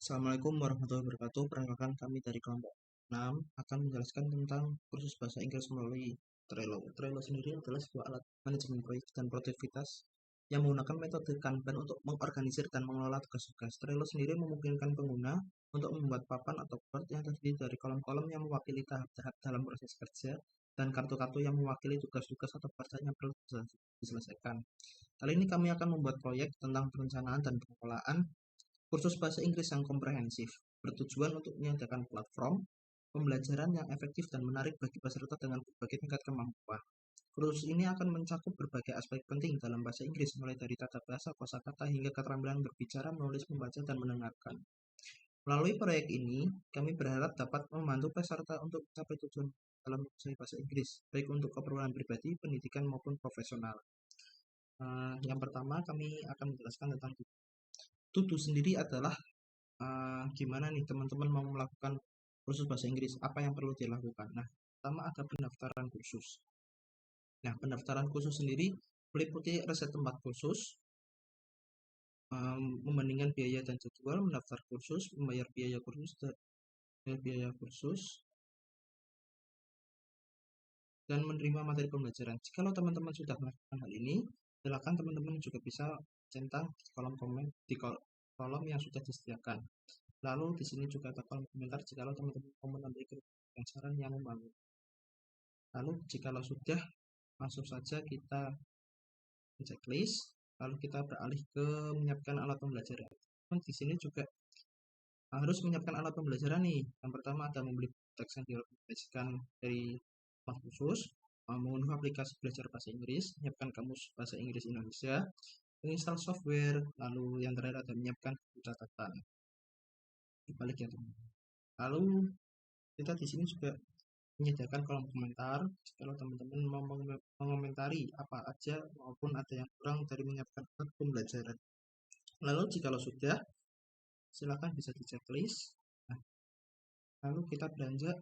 Assalamualaikum warahmatullahi wabarakatuh. Perkenalkan kami dari kelompok 6 akan menjelaskan tentang kursus bahasa Inggris melalui Trello. Trello sendiri adalah sebuah alat manajemen proyek dan produktivitas yang menggunakan metode Kanban untuk mengorganisir dan mengelola tugas-tugas. Trello sendiri memungkinkan pengguna untuk membuat papan atau board yang terdiri dari kolom-kolom yang mewakili tahap-tahap dalam proses kerja dan kartu-kartu yang mewakili tugas-tugas atau pekerjaan yang perlu diselesaikan. Kali ini kami akan membuat proyek tentang perencanaan dan pengelolaan kursus bahasa Inggris yang komprehensif, bertujuan untuk menyediakan platform pembelajaran yang efektif dan menarik bagi peserta dengan berbagai tingkat kemampuan. Kursus ini akan mencakup berbagai aspek penting dalam bahasa Inggris, mulai dari tata bahasa, kosakata, hingga keterampilan berbicara, menulis, membaca, dan mendengarkan. Melalui proyek ini, kami berharap dapat membantu peserta untuk mencapai tujuan dalam menguasai bahasa Inggris, baik untuk keperluan pribadi, pendidikan, maupun profesional. Yang pertama, kami akan menjelaskan tentang to-do sendiri adalah gimana nih teman-teman mau melakukan kursus bahasa Inggris, apa yang perlu dilakukan. Nah, pertama ada pendaftaran kursus. Nah, pendaftaran kursus sendiri meliputi riset tempat kursus, membandingkan biaya dan jadwal, mendaftar kursus, membayar biaya kursus, dan menerima materi pembelajaran. Jikalau teman-teman sudah melakukan hal ini, silakan teman-teman juga bisa centang di kolom komen di kolom yang sudah disediakan. Lalu di sini juga ada kolom komentar jikalau teman-teman mau menambahkan saran yang membangun. Lalu jikalau sudah, langsung saja kita checklist, lalu kita beralih ke menyiapkan alat pembelajaran. Di sini juga harus menyiapkan alat pembelajaran nih. Yang pertama ada membeli teks yang direkomendasikan dari tempat khusus, mengunduh aplikasi belajar bahasa Inggris, menyiapkan kamus bahasa Inggris Indonesia, menginstal software, lalu yang terakhir ada menyiapkan catatan. Dibalik ya teman-teman. Lalu kita di sini juga menyediakan kolom komentar kalau teman-teman mau mengomentari apa aja maupun ada yang kurang dari menyiapkan pembelajaran. Lalu jikalau sudah, silakan bisa di checklist. Nah, lalu kita beranjak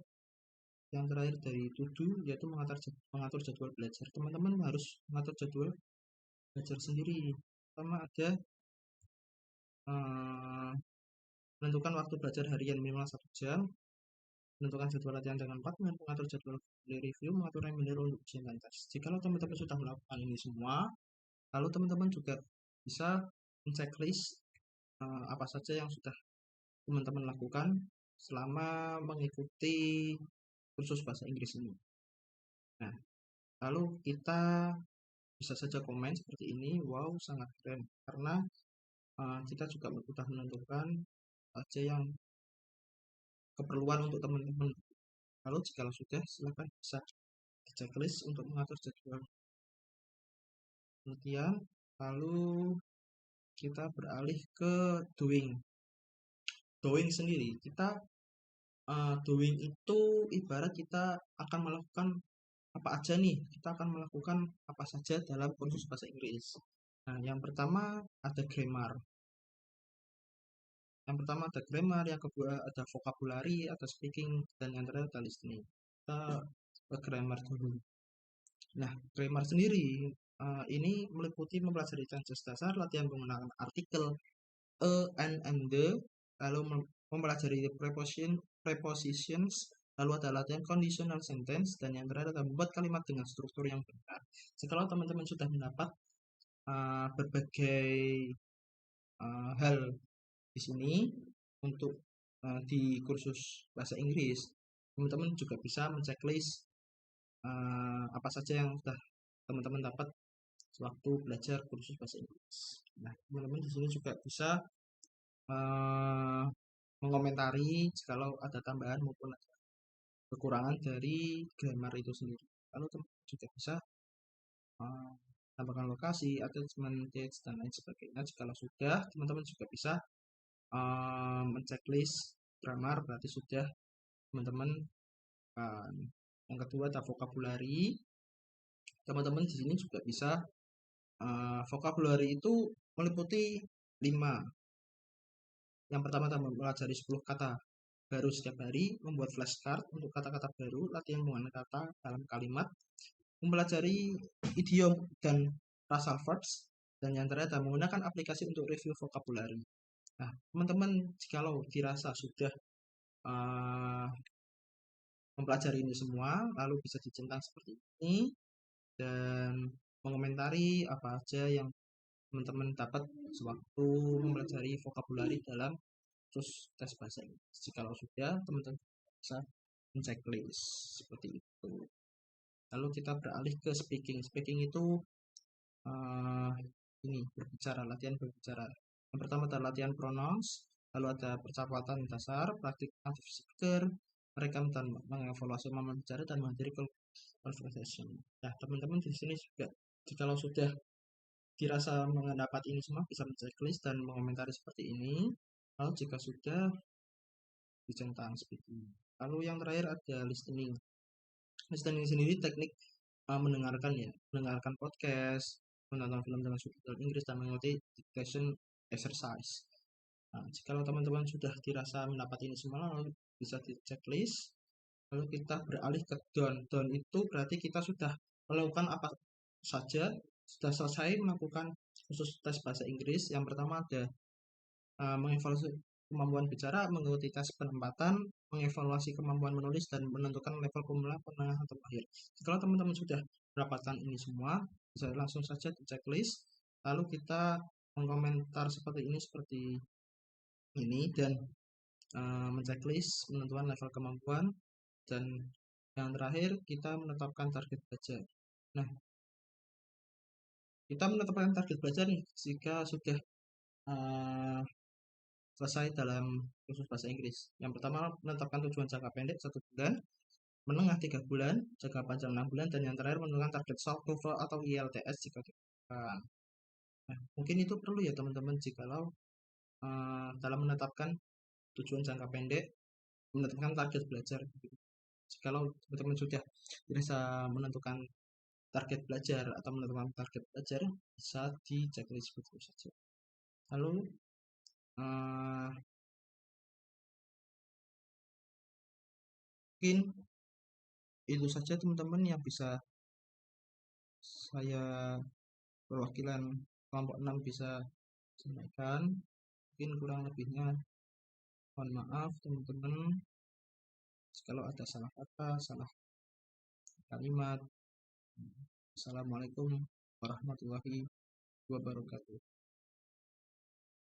yang terakhir dari to-do, yaitu mengatur jadwal belajar. Teman-teman harus mengatur jadwal belajar sendiri. Pertama ada menentukan waktu belajar harian minimal 1 jam, menentukan jadwal latihan dengan 4 menit, mengatur jadwal review, mengatur reminder untuk ujian dan tes. Jikalau teman-teman sudah melakukan ini semua, lalu teman-teman juga bisa men-checklist apa saja yang sudah teman-teman lakukan selama mengikuti kursus bahasa Inggris ini. Nah, lalu kita bisa saja komen seperti ini, wow sangat keren, karena kita juga sudah menentukan aja yang keperluan untuk teman-teman. Lalu jika sudah, silakan bisa di checklist untuk mengatur jadwal latihan. Lalu kita beralih ke doing. Doing sendiri, kita doing itu ibarat kita akan melakukan apa aja nih, kita akan melakukan apa saja dalam kursus bahasa Inggris. Nah, yang pertama ada grammar. Yang pertama ada grammar, yang kedua ada vocabulary, ada speaking, dan yang terakhir ada listening. Kita ke grammar dulu. Nah, grammar sendiri ini meliputi mempelajari tenses dasar, latihan penggunaan artikel and the, lalu mempelajari prepositions, lalu ada latihan conditional sentence, dan yang terakhir adalah membuat kalimat dengan struktur yang benar. Setelah teman-teman sudah mendapat berbagai hal di sini untuk di kursus bahasa Inggris, teman-teman juga bisa men-checklist apa saja yang sudah teman-teman dapat sewaktu belajar kursus bahasa Inggris. Nah, teman-teman di sini juga bisa mengomentari jikalau ada tambahan maupun ada kekurangan dari grammar itu sendiri. Lalu teman-teman juga bisa tambahkan lokasi, attachment, dates, dan lain sebagainya. Jikalau sudah, teman-teman juga bisa men-checklist grammar, berarti sudah teman-teman. Yang kedua ada vocabulary. Teman-teman di sini juga bisa vocabulary itu meliputi 5. Yang pertama kita mempelajari 10 kata baru setiap hari, membuat flashcard untuk kata-kata baru, latihan penggunaan kata dalam kalimat, mempelajari idiom dan frasal verbs, dan yang terakhir menggunakan aplikasi untuk review vocabulary. Nah, teman-teman jikalau dirasa sudah uh, mempelajari ini semua, lalu bisa dicentang seperti ini dan mengomentari apa aja yang teman-teman dapat sewaktu mempelajari vokabulari dalam terus tes bahasa Inggris. Jikalau sudah, teman-teman bisa checklist seperti itu. Lalu kita beralih ke speaking. Speaking itu uh, ini berbicara, latihan berbicara. Yang pertama adalah latihan pronouns, lalu ada percakapan dasar, praktik native speaker, merekam dan mengevaluasi kemampuan bicara dan menghadiri conversation. Nah, teman-teman di sini juga jikalau sudah dirasa mendapat ini semua bisa checklist dan mengomentari seperti ini. Lalu jika sudah dicentang speaking. Lalu yang terakhir ada listening. Listening sendiri teknik mendengarkan ya, mendengarkan podcast, menonton film dengan subtitle Inggris dan mengikuti dictation exercise. Nah, jika teman-teman sudah dirasa mendapat ini semua, lalu bisa di checklist, lalu kita beralih ke done. Done itu berarti kita sudah melakukan apa saja, sudah selesai melakukan khusus tes bahasa Inggris. Yang pertama ada mengevaluasi kemampuan bicara, mengikuti tes penempatan, mengevaluasi kemampuan menulis, dan menentukan level pemula, menengah, atau akhir. Jika teman-teman sudah mendapatkan ini semua, bisa langsung saja di checklist, lalu kita mengkomentar seperti ini dan menchecklist, menentukan level kemampuan, dan yang terakhir kita menetapkan target belajar. Nah, kita menetapkan target belajar nih jika sudah uh, selesai dalam kursus bahasa Inggris. Yang pertama menetapkan tujuan jangka pendek 1 bulan, menengah 3 bulan, jangka panjang 6 bulan, dan yang terakhir menentukan target SOL, TOEFL atau IELTS jika diperlukan. Nah, mungkin itu perlu ya teman-teman jikalau dalam menetapkan tujuan jangka pendek, menetapkan target belajar. Jikalau teman-teman sudah bisa menentukan target belajar atau menentukan target belajar, bisa di checklist begitu saja. Lalu mungkin itu saja teman-teman yang bisa saya perwakilan kelompok 6 bisa sampaikan. Mungkin kurang lebihnya mohon maaf teman-teman kalau ada salah kata, salah kalimat. Assalamualaikum warahmatullahi wabarakatuh.